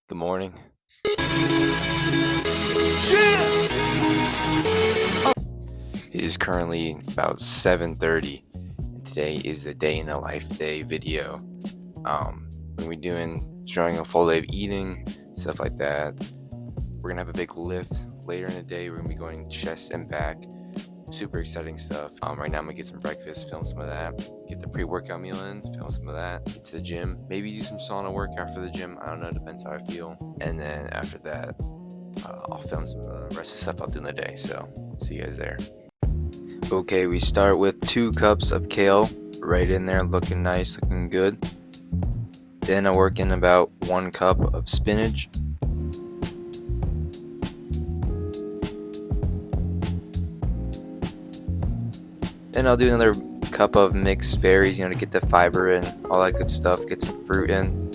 Good morning. It is currently about 7:30, and today is the day in a life day video. We're gonna be showing a full day of eating, stuff like that. We're gonna have a big lift later in the day. We're gonna be going chest and back. Super exciting stuff. Right now I'm gonna get some breakfast, film some of that, get the pre-workout meal in, film some of that, get to the gym, maybe do some sauna work after the gym. I don't know, depends how I feel. And then after that, I'll film some of the rest of the stuff I'll do in the day. So see you guys there. Okay, we start with 2 cups of kale right in there, looking nice, looking good. Then I work in about 1 cup of spinach. Then I'll do another cup of mixed berries, to get the fiber in, all that good stuff, get some fruit in.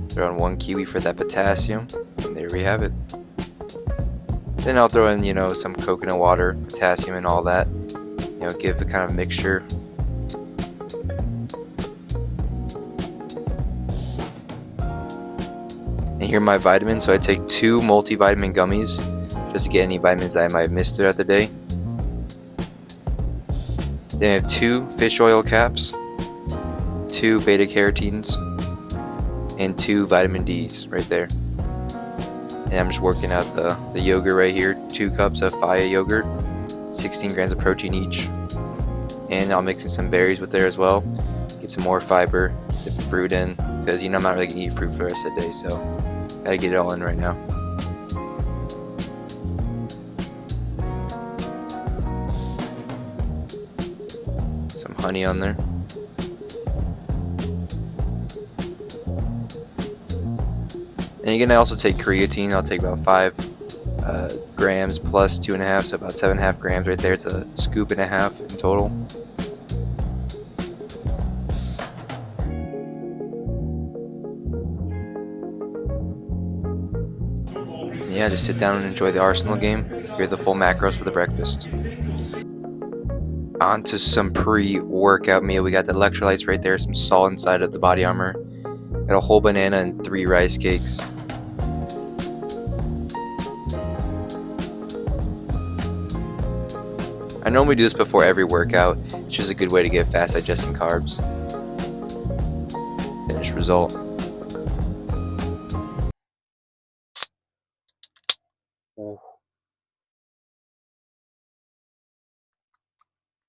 Throw in 1 kiwi for that potassium, and there we have it. Then I'll throw in, some coconut water, potassium, and all that. Give a kind of mixture. And here are my vitamins. So I take 2 multivitamin gummies just to get any vitamins that I might have missed throughout the day. Then I have 2 fish oil caps, 2 beta carotenes, and 2 vitamin Ds right there. And I'm just working out the yogurt right here. 2 cups of Faya yogurt, 16 grams of protein each. And I'll mix in some berries with there as well. Get some more fiber, dip the fruit in, because I'm not really gonna eat fruit for the rest of the day, so gotta get it all in right now. Some honey on there. And you're gonna also take creatine. I'll take about 5 grams plus 2.5, so about 7.5 grams right there. It's a scoop and a half in total. Yeah, just sit down and enjoy the Arsenal game. Here's the full macros for the breakfast. On to some pre-workout meal. We got the electrolytes right there, some salt inside of the body armor. Got a whole banana and 3 rice cakes. I normally do this before every workout. It's just a good way to get fast digesting carbs. Finished result. Ooh.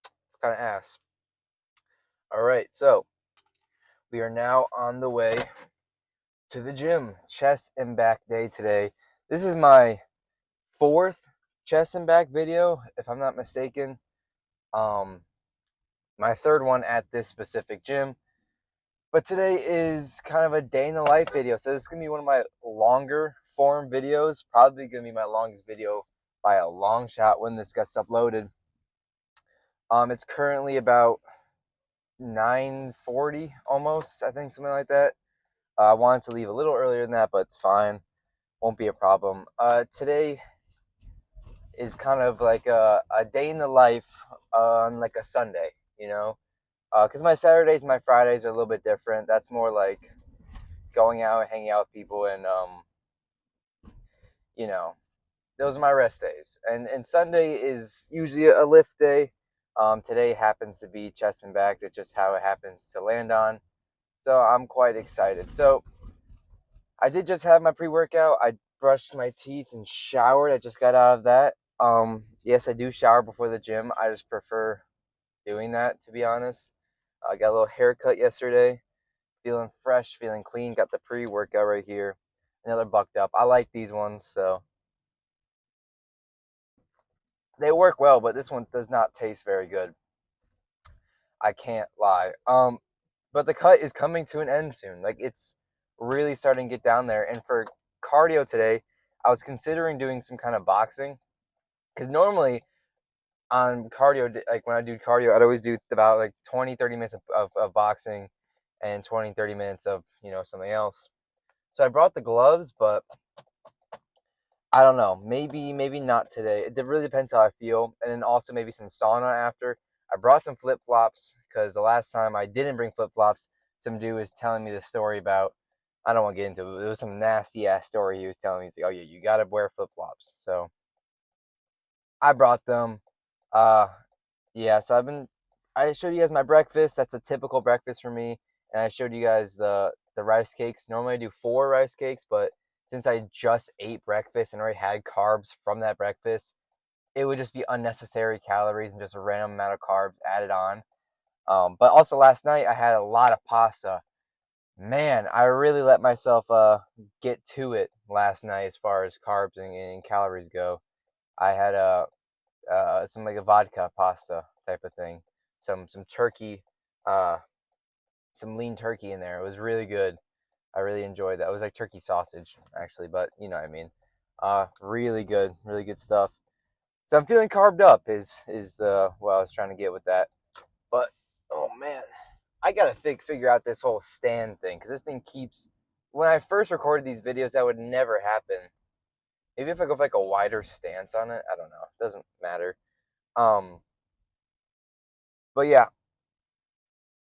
It's kind of ass. Alright, so we are now on the way to the gym. Chest and back day today. This is my 4th chest and back video, if I'm not mistaken. My 3rd one at this specific gym. But today is kind of a day in the life video. So this is going to be one of my longer form videos. Probably going to be my longest video by a long shot when this gets uploaded. It's currently about 9:40 almost, I think, something like that. I wanted to leave a little earlier than that, but it's fine. Won't be a problem. Today is kind of like a day in the life on like a Sunday, because my Saturdays and my Fridays are a little bit different. That's more like going out and hanging out with people, and those are my rest days. And Sunday is usually a lift day. Today happens to be chest and back. That's just how it happens to land on. So I'm quite excited. So I did just have my pre-workout. I brushed my teeth and showered. I just got out of that. Yes, I do shower before the gym. I just prefer doing that, to be honest. I got a little haircut yesterday. Feeling fresh, feeling clean. Got the pre-workout right here. Another bucked up. I like these ones, so they work well, but this one does not taste very good. I can't lie. But the cut is coming to an end soon. Like, it's really starting to get down there. And for cardio today, I was considering doing some kind of boxing, because normally on cardio, like when I do cardio, I'd always do about like 20-30 minutes of boxing and 20-30 minutes of something else. So I brought the gloves, but I don't know, maybe not today. It really depends how I feel. And then also maybe some sauna after. I brought some flip-flops because the last time I didn't bring flip-flops, some dude was telling me the story about I don't want to get into it. It was some nasty ass story he was telling me. He's like, "Oh yeah, you gotta wear flip flops." So I brought them. Uh, yeah. So I showed you guys my breakfast. That's a typical breakfast for me, and I showed you guys the rice cakes. Normally I do 4 rice cakes, but since I just ate breakfast and already had carbs from that breakfast, it would just be unnecessary calories and just a random amount of carbs added on. But also last night I had a lot of pasta. Man, I really let myself get to it last night as far as carbs and calories go. I had some like a vodka pasta type of thing, some turkey, uh, some lean turkey in there. It was really good. I really enjoyed that. It was like turkey sausage actually, but you know what I mean. Really good stuff. So I'm feeling carved up is the what I was trying to get with that. But oh man, I gotta figure out this whole stand thing because this thing keeps. When I first recorded these videos, that would never happen. Maybe if I go with like a wider stance on it, I don't know. It doesn't matter. Um, but yeah,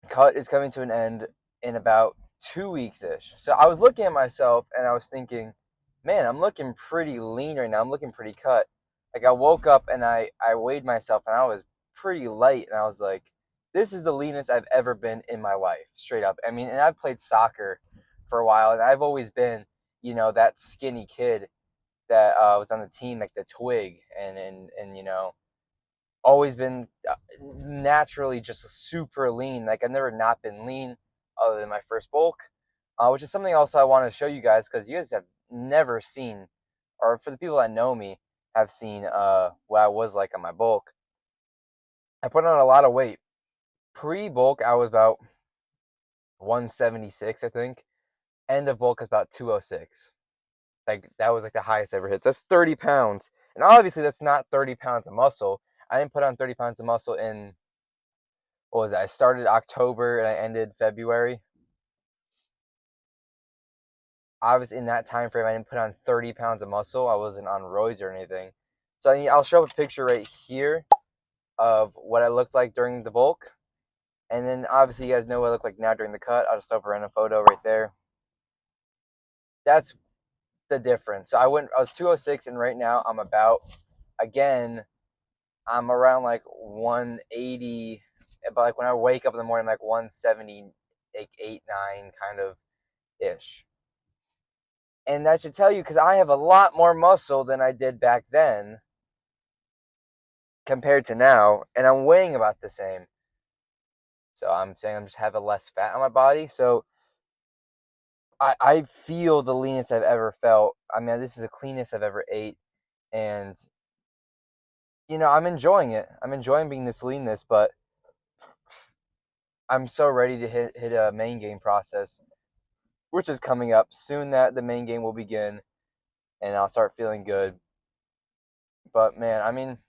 cut is coming to an end in about 2 weeks ish. So I was looking at myself and I was thinking, man, I'm looking pretty lean right now. I'm looking pretty cut. Like I woke up and I weighed myself and I was pretty light and I was like, this is the leanest I've ever been in my life, straight up. I mean, and I've played soccer for a while and I've always been, that skinny kid that was on the team, like the twig, and always been naturally just super lean. Like I've never not been lean other than my first bulk, which is something else I want to show you guys because you guys have never seen, or for the people that know me, have seen what I was like on my bulk. I put on a lot of weight. Pre bulk, I was about 176, I think. End of bulk is about 206. Like that was like the highest I ever hit. So that's 30 pounds, and obviously that's not 30 pounds of muscle. I didn't put on 30 pounds of muscle in what was it? I started October and I ended February. I was in that time frame. I didn't put on 30 pounds of muscle. I wasn't on roids or anything. So I'll show a picture right here of what I looked like during the bulk, and then obviously you guys know what I look like now during the cut. I'll just throw a photo right there. That's the difference. So I was 206, and right now I'm about, again, I'm around like 180. But like when I wake up in the morning, I'm like 170, like 8, 9 kind of ish. And that should tell you because I have a lot more muscle than I did back then compared to now, and I'm weighing about the same. So I'm saying I'm just having less fat on my body. So I feel the leanest I've ever felt. I mean, this is the cleanest I've ever ate, and I'm enjoying it. I'm enjoying being this leanness, but I'm so ready to hit a main game process, which is coming up soon. That the main game will begin, and I'll start feeling good. But man, I mean,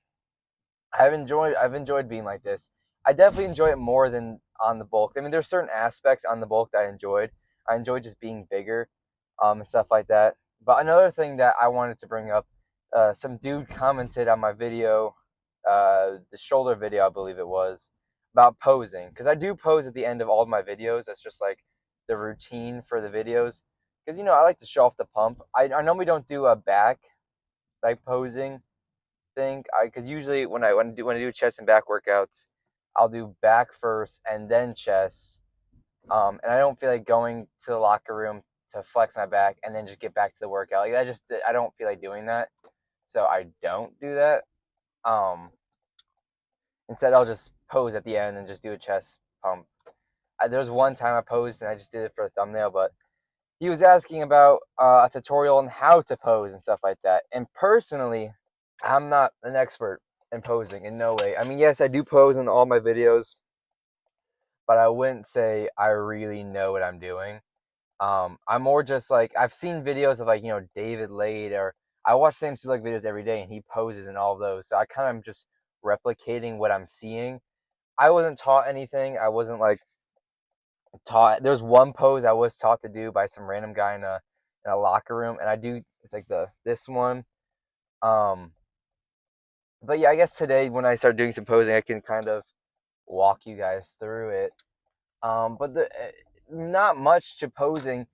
I've enjoyed being like this. I definitely enjoy it more than on the bulk. I mean, there's certain aspects on the bulk that I enjoyed. I enjoyed just being bigger, and stuff like that. But another thing that I wanted to bring up, some dude commented on my video, the shoulder video, I believe it was, about posing because I do pose at the end of all of my videos. That's just like the routine for the videos because I like to show off the pump. I normally don't do a back like posing thing because usually when I do chest and back workouts, I'll do back first and then chest. And I don't feel like going to the locker room to flex my back and then just get back to the workout. Like I don't feel like doing that, so I don't do that. Um, Instead, I'll just pose at the end and just do a chest pump. There was one time I posed and I just did it for a thumbnail, but he was asking about a tutorial on how to pose and stuff like that. And personally, I'm not an expert in posing in no way. I mean, yes, I do pose in all my videos, but I wouldn't say I really know what I'm doing. I'm more just like I've seen videos of like David Lade, or I watch Sam Sulek videos every day, and he poses in all of those. So I kind of am just replicating what I'm seeing. I wasn't taught anything. I wasn't like taught. There's one pose I was taught to do by some random guy in a locker room, and I do. It's like this one. Um, but yeah, I guess today when I start doing some posing, I can kind of walk you guys through it. But not much to posing.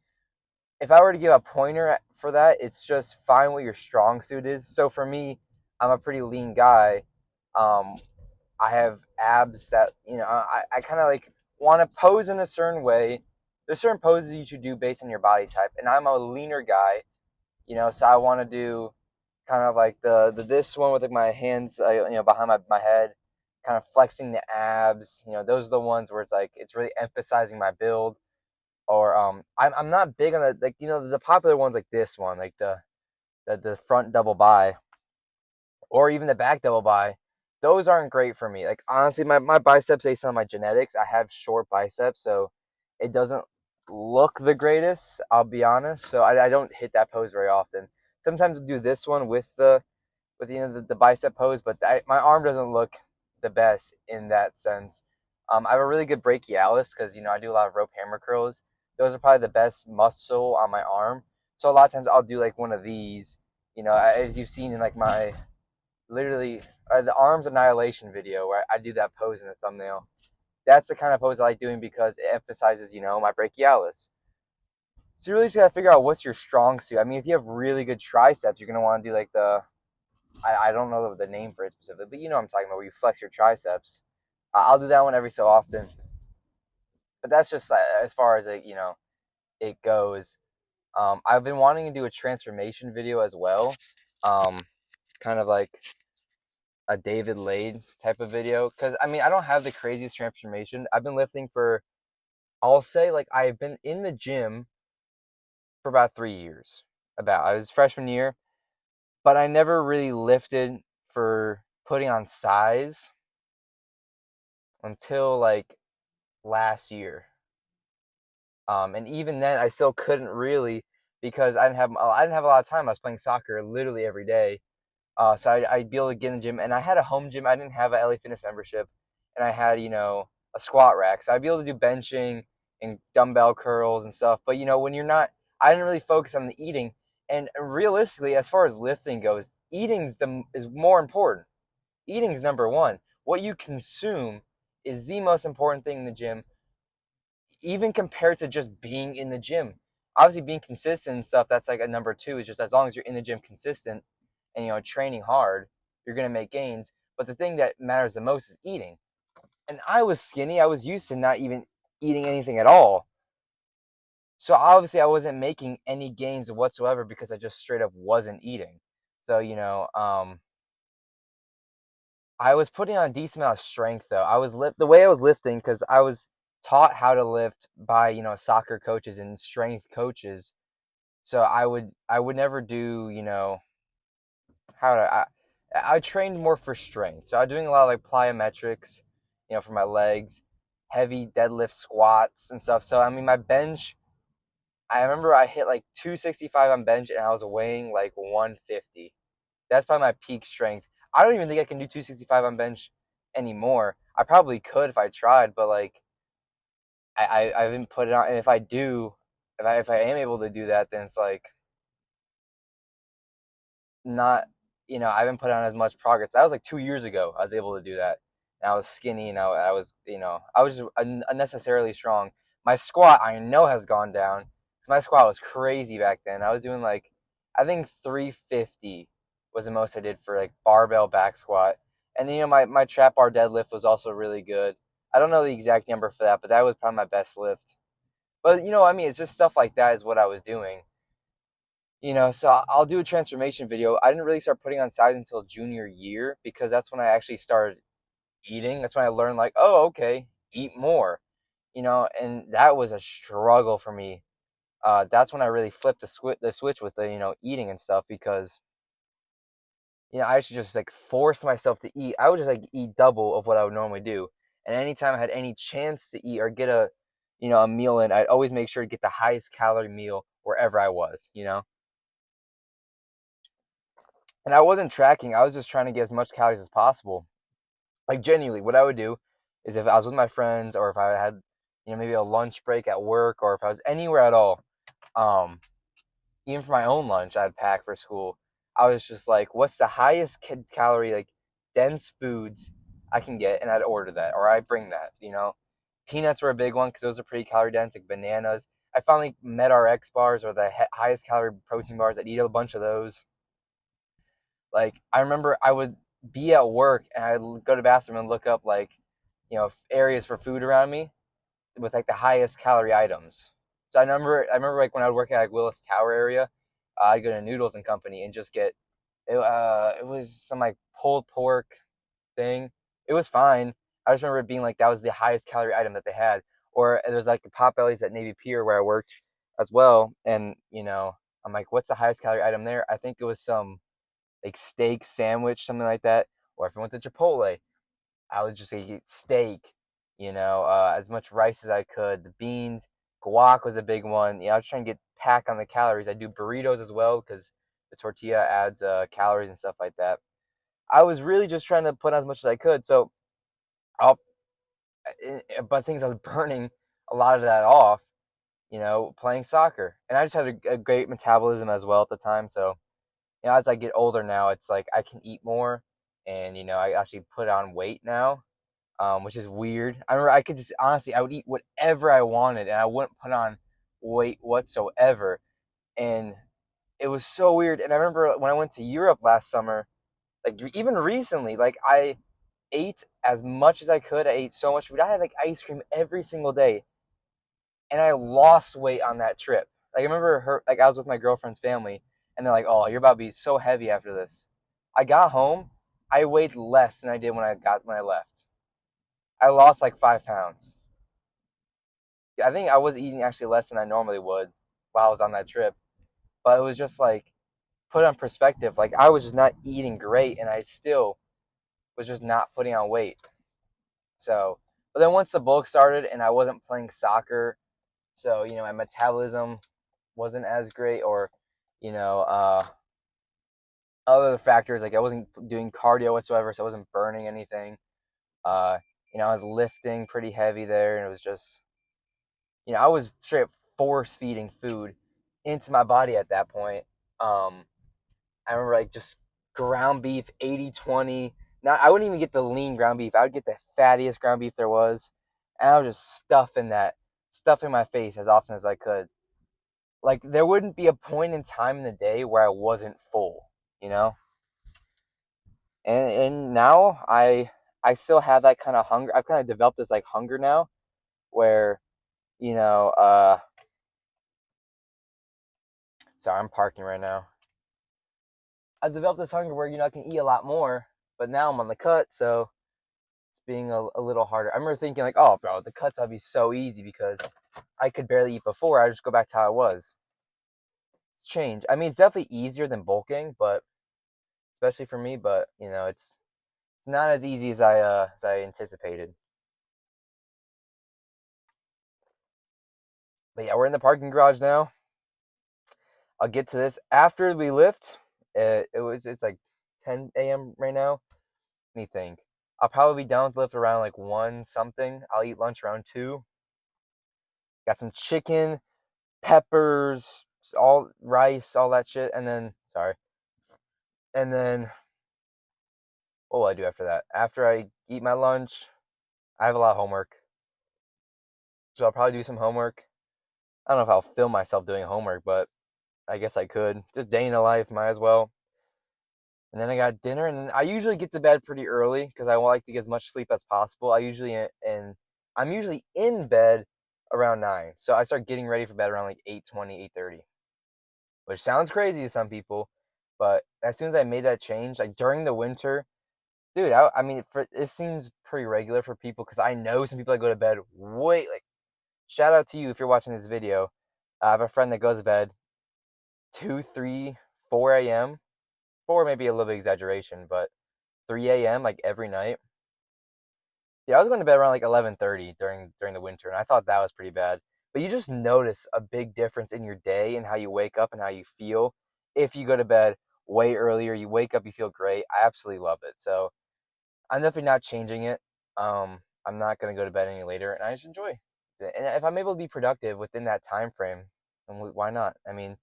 if I were to give a pointer for that, it's just find what your strong suit is. So for me, I'm a pretty lean guy. Um, I have abs that, I kind of like want to pose in a certain way. There's certain poses you should do based on your body type, and I'm a leaner guy, so I want to do kind of like the this one with like my hands, behind my head, kind of flexing the abs. Those are the ones where it's like it's really emphasizing my build. Or I'm not big on the, like, the popular ones like this one, like the front double bi, or even the back double bi. Those aren't great for me. Like, honestly, my biceps, based on my genetics, I have short biceps, so it doesn't look the greatest, I'll be honest. So I don't hit that pose very often. Sometimes I do this one with the bicep pose, but my arm doesn't look the best in that sense. I have a really good brachialis because I do a lot of rope hammer curls. Those are probably the best muscle on my arm. So a lot of times I'll do like one of these. As you've seen in like my literally the arms annihilation video where I do that pose in the thumbnail. That's the kind of pose I like doing because it emphasizes my brachialis. So you really just gotta figure out what's your strong suit. I mean, if you have really good triceps, you're gonna want to do like I don't know the name for it specifically, but you know what I'm talking about, where you flex your triceps. I'll do that one every so often, but that's just as far as it goes. I've been wanting to do a transformation video as well, um, kind of like a David Lade type of video, because I mean I don't have the craziest transformation. I've been lifting for, I'll say, like, I've been in the gym for about 3 years. About I was freshman year, but I never really lifted for putting on size until like last year. And even then, I still couldn't really because I didn't have a lot of time. I was playing soccer literally every day, so I'd be able to get in the gym. And I had a home gym. I didn't have a LA Fitness membership, and I had a squat rack, so I'd be able to do benching and dumbbell curls and stuff. But when you're not, I didn't really focus on the eating. And realistically, as far as lifting goes, is more important. Eating's number one. What you consume is the most important thing in the gym, even compared to just being in the gym. Obviously, being consistent and stuff, that's like a number two. Is just as long as you're in the gym consistent and training hard, you're gonna make gains. But the thing that matters the most is eating. And I was skinny. I was used to not even eating anything at all. So obviously, I wasn't making any gains whatsoever because I just straight up wasn't eating. So I was putting on a decent amount of strength though. The way I was lifting, because I was taught how to lift by soccer coaches and strength coaches. So I would never do how to I trained more for strength. So I was doing a lot of like plyometrics, for my legs, heavy deadlift squats and stuff. So I mean my bench, I remember I hit like 265 on bench and I was weighing like 150. That's probably my peak strength. I don't even think I can do 265 on bench anymore. I probably could if I tried, but like I haven't put it on. And if I do, if I am able to do that, then it's like not, I haven't put on as much progress. That was like 2 years ago. I was able to do that. And I was skinny, and I was, I was just unnecessarily strong. My squat, I know, has gone down because my squat was crazy back then. I was doing like, I think 350 was the most I did for like barbell back squat. And my trap bar deadlift was also really good. I don't know the exact number for that, but that was probably my best lift. But I mean, it's just stuff like that is what I was doing. So I'll do a transformation video. I didn't really start putting on size until junior year because that's when I actually started eating. That's when I learned, like, oh, okay, eat more. And that was a struggle for me. That's when I really flipped the switch with the eating and stuff, because I used to just like force myself to eat. I would just like eat double of what I would normally do. And anytime I had any chance to eat or get a meal in, I'd always make sure to get the highest calorie meal wherever I was. And I wasn't tracking. I was just trying to get as much calories as possible. Like, genuinely, what I would do is, if I was with my friends, or if I had, maybe a lunch break at work, or if I was anywhere at all, um, even for my own lunch, I'd pack for school. I was just like, what's the highest calorie, like, dense foods I can get, and I'd order that, or I'd bring that. Peanuts were a big one because those are pretty calorie dense, like bananas. I finally met RX bars, or the highest calorie protein bars. I'd eat a bunch of those. Like, I remember I would be at work and I'd go to the bathroom and look up, like, areas for food around me with like the highest calorie items. So I remember like when I would work at like Willis Tower area, I'd go to Noodles and Company and just get it. It was some like pulled pork thing. It was fine. I just remember it being like that was the highest calorie item that they had. Or there was like the Potbellies at Navy Pier where I worked as well, and I'm like, what's the highest calorie item there? I think it was some like steak sandwich, something like that. Or if I went to Chipotle, I would just eat steak, as much rice as I could. The beans, guac was a big one. I was trying to get pack on the calories. I do burritos as well because the tortilla adds calories and stuff like that. I was really just trying to put on as much as I could. So, I'll, but things I was burning a lot of that off, playing soccer, and I just had a great metabolism as well at the time. So, as I get older now, it's like I can eat more, and I actually put on weight now, which is weird. I remember I could just honestly, I would eat whatever I wanted, and I wouldn't put on weight whatsoever, and it was so weird. And I remember when I went to Europe last summer, like even recently, like I ate as much as I could. I ate so much food. I had like ice cream every single day, and I lost weight on that trip. Like I remember like I was with my girlfriend's family, and they're like, "Oh, you're about to be so heavy after this." I got home, I weighed less than I did when I left. I lost like 5 pounds. I think I was eating actually less than I normally would while I was on that trip, but it was just like put on perspective. Like I was just not eating great, and I still was just not putting on weight. So, but then once the bulk started and I wasn't playing soccer, so my metabolism wasn't as great, or you know, uh, other factors like I wasn't doing cardio whatsoever, so I wasn't burning anything. Uh, I was lifting pretty heavy there, and it was just, I was straight up force feeding food into my body at that point. Um, I remember like just ground beef 80/20. Now I wouldn't even get the lean ground beef. I would get the fattiest ground beef there was, and I was just stuffing my face as often as I could. Like there wouldn't be a point in time in the day where I wasn't full, you know. And now I still have that kind of hunger. I've kind of developed this like hunger now, where you know. Sorry, I'm parking right now. I developed this hunger where I can eat a lot more, but now I'm on the cut, so it's being a little harder. I remember thinking like, oh, bro, the cuts would be so easy because I could barely eat before. I just go back to how it was. It's changed. I mean, it's definitely easier than bulking, but especially for me. But it's not as easy as I anticipated. But yeah, we're in the parking garage now. I'll get to this after we lift. It's like 10 a.m. right now. Let me think. I'll probably be down with lift around like 1 something. I'll eat lunch around 2. Got some chicken, peppers, all rice, all that shit, and then sorry, and then what will I do after that? After I eat my lunch, I have a lot of homework, so I'll probably do some homework. I don't know if I'll film myself doing homework, but I guess I could. Just day in the life, might as well. And then I got dinner, and then I usually get to bed pretty early because I like to get as much sleep as possible. I'm usually in bed around 9, so I start getting ready for bed around like 8:20, 8:30, which sounds crazy to some people, but as soon as I made that change, like during the winter, dude, I mean, it seems pretty regular for people because I know some people that go to bed way like. Shout out to you if you're watching this video. I have a friend that goes to bed 2, 3, 4 a.m. 4 maybe a little bit exaggeration, but 3 a.m. like every night. Yeah, I was going to bed around like 11:30 during the winter, and I thought that was pretty bad. But you just notice a big difference in your day and how you wake up and how you feel if you go to bed way earlier. You wake up, you feel great. I absolutely love it. So I'm definitely not changing it. I'm not going to go to bed any later, and I just enjoy it. And if I'm able to be productive within that time frame, then why not? I mean,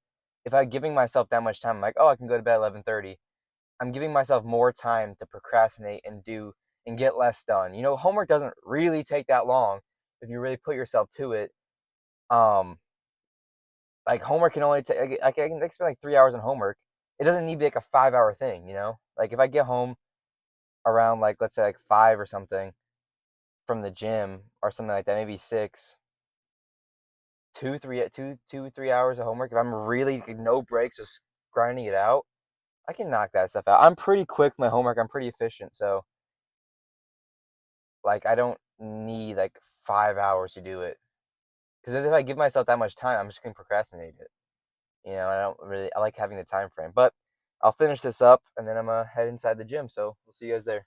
if I'm giving myself that much time, I'm like, oh, I can go to bed at 11:30. I'm giving myself more time to procrastinate and do and get less done. Homework doesn't really take that long if you really put yourself to it. Um, like homework can only take, I can spend like 3 hours on homework. It doesn't need to be like a 5 hour thing, you know? Like if I get home around like, let's say like 5 or something from the gym or something like that, maybe 6, 3 hours of homework. If I'm really like, no breaks, just grinding it out, I can knock that stuff out. I'm pretty quick with my homework. I'm pretty efficient. So like I don't need like 5 hours to do it. Because if I give myself that much time, I'm just gonna procrastinate it. You know, I like having the time frame. But I'll finish this up and then I'm gonna head inside the gym. So we'll see you guys there.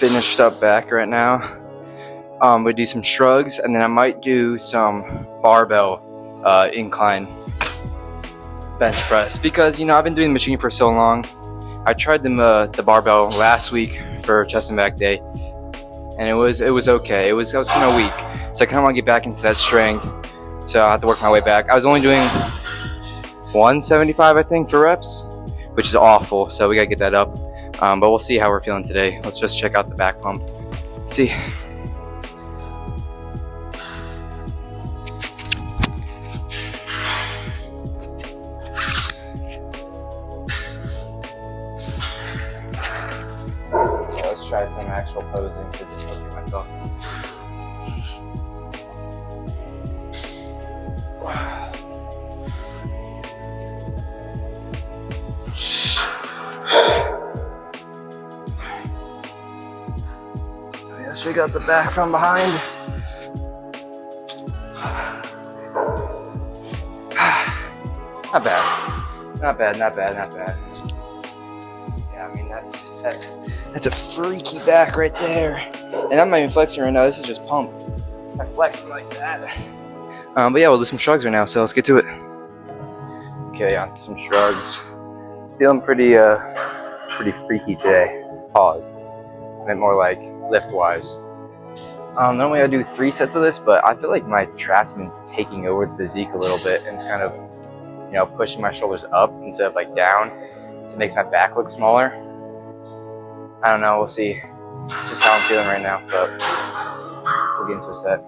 finished up back right now. We do some shrugs, and then I might do some barbell incline bench press, because you know I've been doing the machine for so long. I tried the barbell last week for chest and back day, and it was okay. I was kind of weak, so I kind of want to get back into that strength. So I have to work my way back. I was only doing 175, I think, for reps, which is awful. So we gotta get that up. But we'll see how we're feeling today. Let's just check out the back pump. See. So let's try some actual posing to just look at myself. Let's check out the back from behind. Not bad. Not bad, not bad, not bad. Yeah, I mean that's a freaky back right there. And I'm not even flexing right now, this is just pump. I flex like that. But yeah, we'll do some shrugs right now, so let's get to it. Okay, on to some shrugs. Feeling pretty freaky today. Pause. I meant more like lift-wise. Normally I do 3 sets of this, but I feel like my traps been taking over the physique a little bit, and it's kind of, you know, pushing my shoulders up instead of like down, so it makes my back look smaller. I don't know, we'll see. It's just how I'm feeling right now, but we'll get into a set.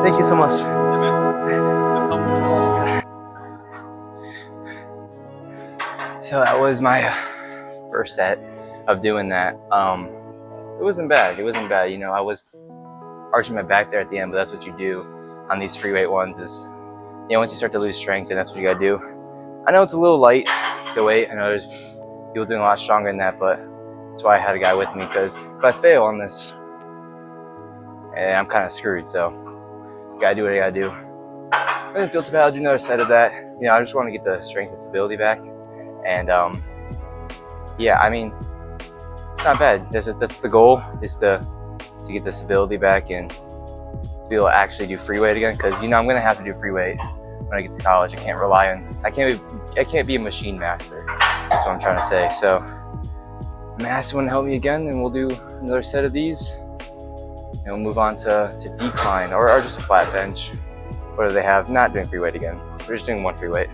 Thank you so much. So that was my first set of doing that. It wasn't bad. It wasn't bad. You know, I was arching my back there at the end, but that's what you do on these free weight ones. Is, you know, once you start to lose strength, then that's what you gotta do. I know it's a little light, the weight. I know there's people doing a lot stronger than that, but that's why I had a guy with me, because if I fail on this, I'm kind of screwed. So gotta do what I gotta do. I didn't feel too bad. I'll do another set of that. You know, I just want to get the strength and stability back. And yeah, I mean, it's not bad. That's the goal, is to get the stability back and to be able to actually do free weight again. Because, you know, I'm gonna have to do free weight when I get to college. I can't rely on. I can't be a machine master. That's what I'm trying to say. So I'm gonna ask someone to help me again, and we'll do another set of these. And we'll move on to decline or just a flat bench. What do they have? Not doing free weight again. We're just doing one free weight.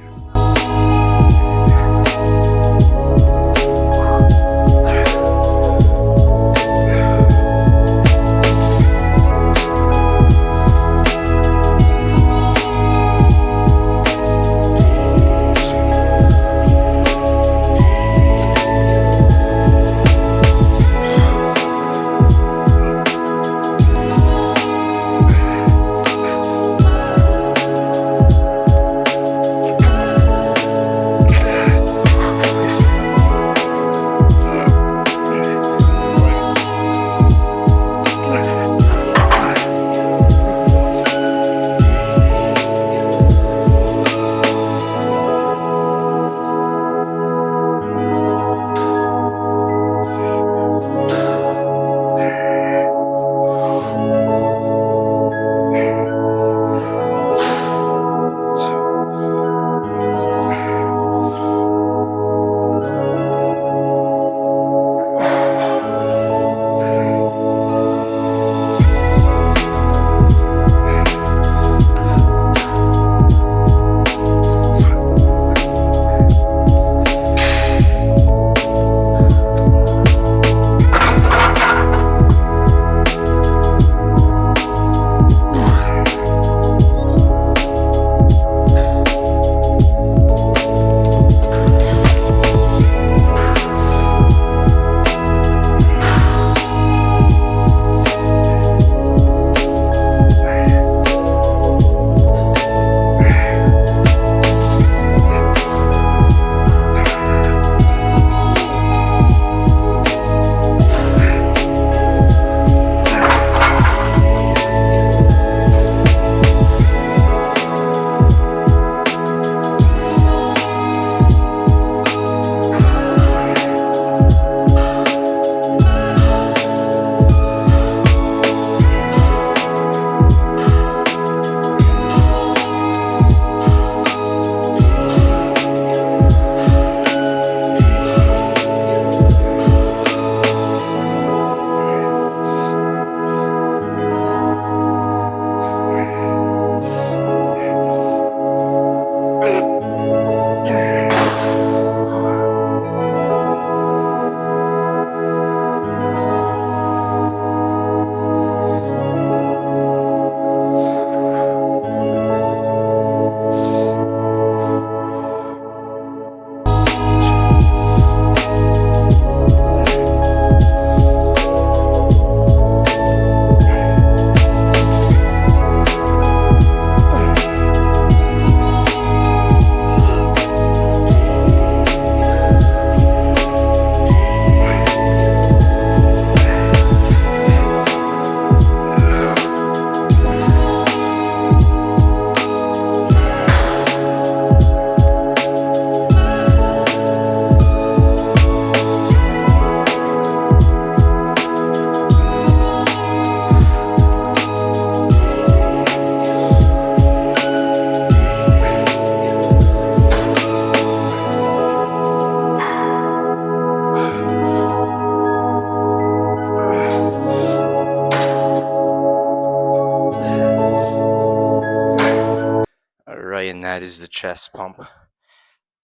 chest pump.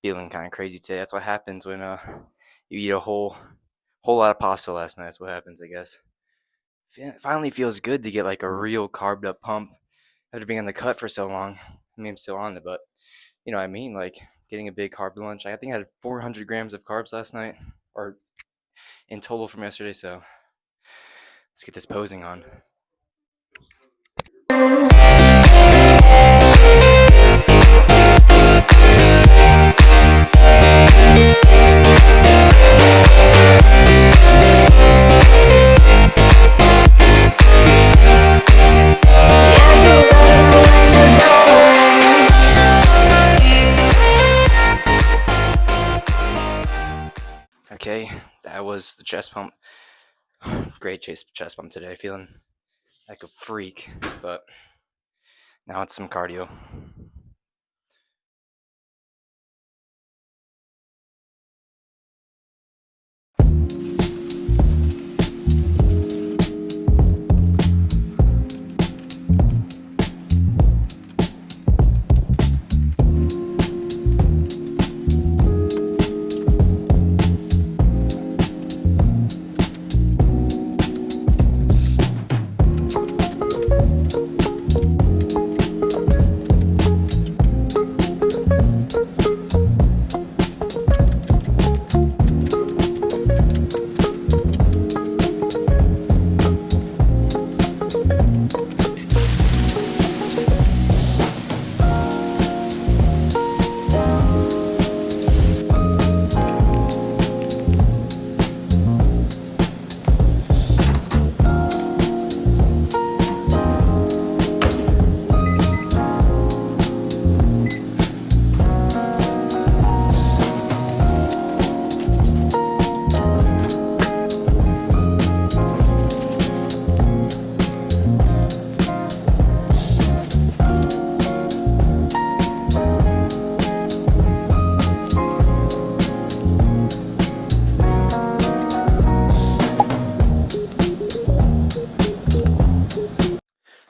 Feeling kind of crazy today. That's what happens when you eat a whole lot of pasta last night. That's what happens, I guess. It finally feels good to get like a real carved up pump after being on the cut for so long. I mean, I'm still on it, but you know what I mean? Like getting a big carb lunch. I think I had 400 grams of carbs last night, or in total from yesterday. So let's get this posing on. Okay, that was the chest pump. Great chest pump today. Feeling like a freak, but now it's some cardio.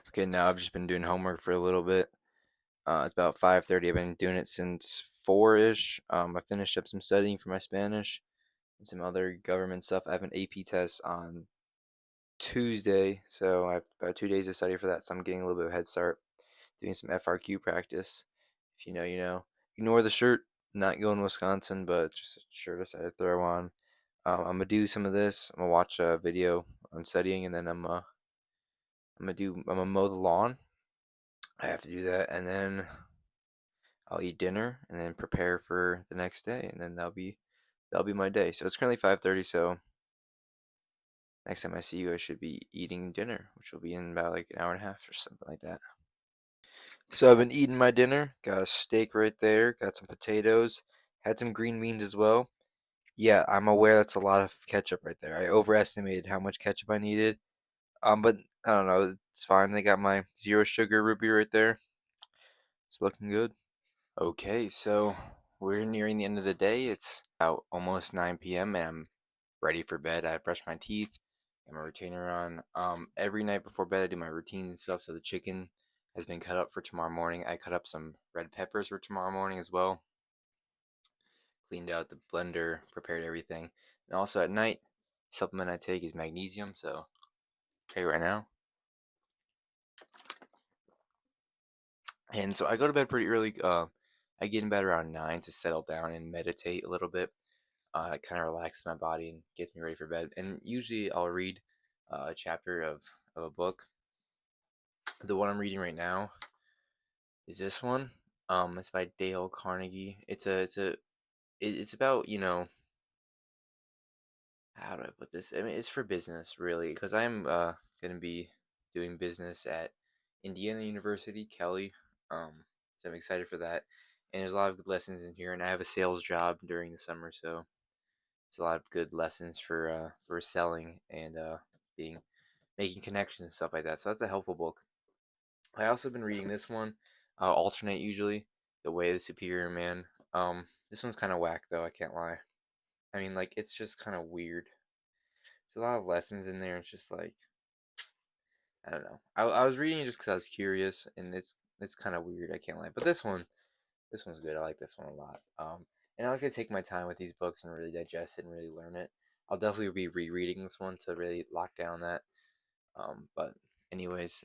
Okay, now I've just been doing homework for a little bit. It's about 5:30. I've been doing it since 4-ish. I finished up some studying for my Spanish and some other government stuff. I have an AP test on Tuesday, so I have about 2 days to study for that. So I'm getting a little bit of a head start, doing some FRQ practice. If you know, you know. Ignore the shirt. Not going to Wisconsin, but just a shirt I decided to throw on. I'm gonna do some of this. I'm gonna watch a video on studying, and then I'm gonna mow the lawn. I have to do that, and then I'll eat dinner, and then prepare for the next day, and then that'll be my day. So it's currently 5:30. So next time I see you, I should be eating dinner, which will be in about like an hour and a half or something like that. So I've been eating my dinner. Got a steak right there. Got some potatoes. Had some green beans as well. Yeah, I'm aware that's a lot of ketchup right there. I overestimated how much ketchup I needed. But I don't know. It's fine. They got my zero sugar root beer right there. It's looking good. Okay, so we're nearing the end of the day. It's about almost 9 p.m. and I'm ready for bed. I brushed my teeth and my retainer on. Every night before bed, I do my routines and stuff. So the chicken has been cut up for tomorrow morning. I cut up some red peppers for tomorrow morning as well. Cleaned out the blender, prepared everything. And also at night, supplement I take is magnesium. So, okay, right now. And so I go to bed pretty early. I get in bed around 9 to settle down and meditate a little bit. It kind of relaxes my body and gets me ready for bed. And usually I'll read a chapter of a book. The one I'm reading right now is this one. It's by Dale Carnegie. It's about, how do I put this? I mean, it's for business really, because I'm gonna be doing business at Indiana University, Kelly. So I'm excited for that. And there's a lot of good lessons in here, and I have a sales job during the summer, so it's a lot of good lessons for selling and being making connections and stuff like that. So that's a helpful book. I also been reading this one, alternate usually, The Way of the Superior Man. This one's kind of whack though. I can't lie. I mean, like it's just kind of weird. There's a lot of lessons in there. It's just like I don't know. I was reading it just because I was curious, and it's kind of weird. I can't lie. But this one, This one's good. I like this one a lot. And I like to take my time with these books and really digest it and really learn it. I'll definitely be rereading this one to really lock down that. But anyways,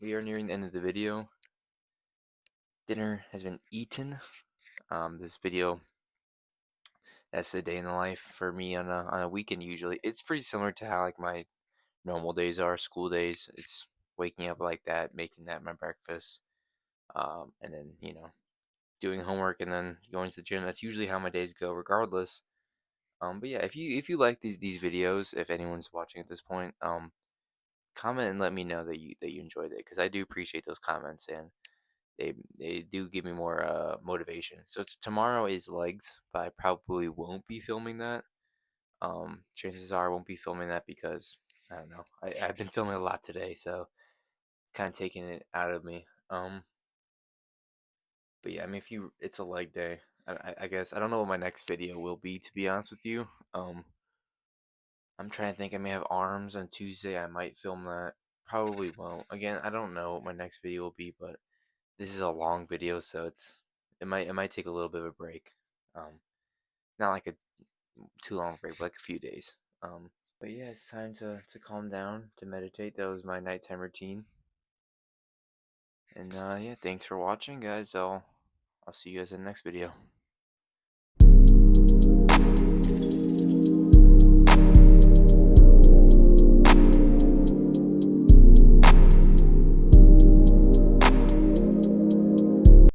we are nearing the end of the video. Dinner has been eaten. This video, that's the day in the life for me on a weekend usually. It's pretty similar to how like my normal days are, school days. It's waking up like that, making that my breakfast, and then doing homework and then going to the gym. That's usually how my days go, regardless. But yeah, if you like these videos, if anyone's watching at this point, comment and let me know that you enjoyed it, because I do appreciate those comments, and they do give me more motivation. So tomorrow is legs, but I probably won't be filming that. Chances are I won't be filming that because I don't know. I've been filming a lot today, so it's kind of taking it out of me. But yeah, I mean, if you, it's a leg day. I guess I don't know what my next video will be, to be honest with you. I'm trying to think. I may have arms on Tuesday. I might film that. Probably won't. Again, I don't know what my next video will be, but this is a long video, so it might take a little bit of a break. Not like a too long break, but like a few days. But yeah, it's time to calm down, to meditate. That was my nighttime routine. And yeah, thanks for watching, guys. I'll see you guys in the next video.